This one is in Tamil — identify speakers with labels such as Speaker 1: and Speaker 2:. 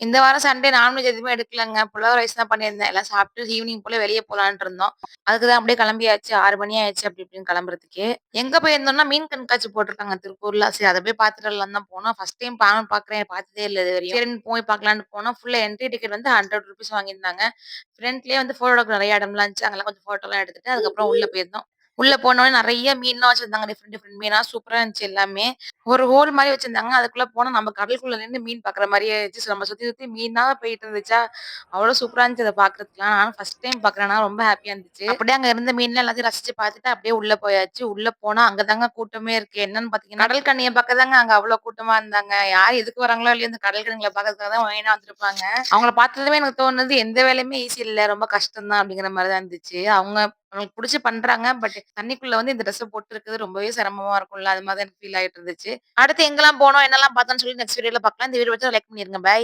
Speaker 1: இந்த வாரம் சண்டே நான்வெஜ் எதுவுமே எடுக்கலங்க. புலாவ் ரைஸ் தான் பண்ணியிருந்தேன். எல்லாம் சாப்பிட்டு ஈவினிங் போல வெளிய போலான்ட்டு இருந்தோம். அதுக்கு தான் அப்படியே கிளம்பியாச்சு. 6 மணி ஆயிருச்சு அப்படி இப்படின்னு கிளம்புறதுக்கே. எங்க போயிருந்தோம்னா, மீன் கண்காட்சி போட்டுருக்காங்க திருப்பூர்ல. சரி அத போய் பார்த்துட்டு வரலான்னு தான் போனோம். ஃபர்ஸ்ட் டைம் நானும் பார்க்குறேன். பார்த்ததே இல்ல இதுவரையும். சரின்னு போய் பார்க்கலான்னு போனோம். ஃபுல்லா என்ட்ரி டிக்கெட் வந்து ₹100 வாங்கியிருந்தாங்க. ஃப்ரண்ட்லயே வந்து ஃபோட்டோ எடுக்க நெறைய இடம்லாம் இருந்துச்சு. அங்கலாம் கொஞ்சம் ஃபோட்டோலாம் எடுத்துட்டு, அதுக்கப்புறம் உள்ள போயிருந்தோம். உள்ள போனோனே நெறைய மீன்லாம் வச்சிருந்தாங்க. டிஃபரெண்ட் டிஃபரெண்ட் மீனா சூப்பரா இருந்துச்சு எல்லாமே. ஒரு ஹோல் மாரி வச்சிருந்தாங்க. அதுக்குள்ள போனா நம்ம கடலுக்குள்ள நின்னு மீன் பார்க்குற மாரியே இருந்துச்சு. நம்ம சுத்தி சுத்தி மீனா போயிட்டு இருந்துச்சா, அவ்வளோ சூப்பரா இருந்துச்சு அத பார்க்கறதுக்குலாம். நானும் ஃபர்ஸ்ட் டைம் பார்க்குறேன்னா ரொம்ப ஹேப்பியா இருந்துச்சு. அப்படியே அங்க இருந்த மீன்லாம் எல்லாத்தையும் ரசிச்சு பார்த்துட்டு அப்படியே உள்ள போயாச்சு. உள்ள போனா அங்க தாங்க கூட்டமே இருக்கு. என்னன்னு பார்த்தீங்கன்னா, கடல் கன்னிய பார்க்க தாங்க அங்க அவ்வளோ கூட்டமா இருந்தாங்க. யார் எதுக்கு வராங்களோ இல்லையோ இந்த கடல் கன்னிகள பார்க்கறதுக்காக தான் மெயினா வந்திருப்பாங்க. அவங்கள பார்த்ததுமே எனக்கு தோணுனது எந்த வேலையுமே ஈஸி இல்ல. ரொம்ப கஷ்டம் தான் அப்படிங்கிற மாரி தான் இருந்துச்சு. அவங்களுக்கு புடிச்சு பண்றாங்க. பட் தண்ணிக்குள்ள வந்து இந்த ட்ரெஸ்ஸ போட்டு இருக்கிறது ரொம்பவே சிரமமா இருக்கும்ல. அது மாரி தான் எனக்கு ஃபீல் ஆயிட்டு இருந்துச்சு. அடுத்து எங்கெல்லாம் போனோம், என்னலாம் பார்த்தோம்ன்னு சொல்லி நெக்ஸ்ட் வீடியோல பார்க்கலாம். இந்த வீடியோ பிடிச்சா லைக் பண்ணிருங்க. பாய்.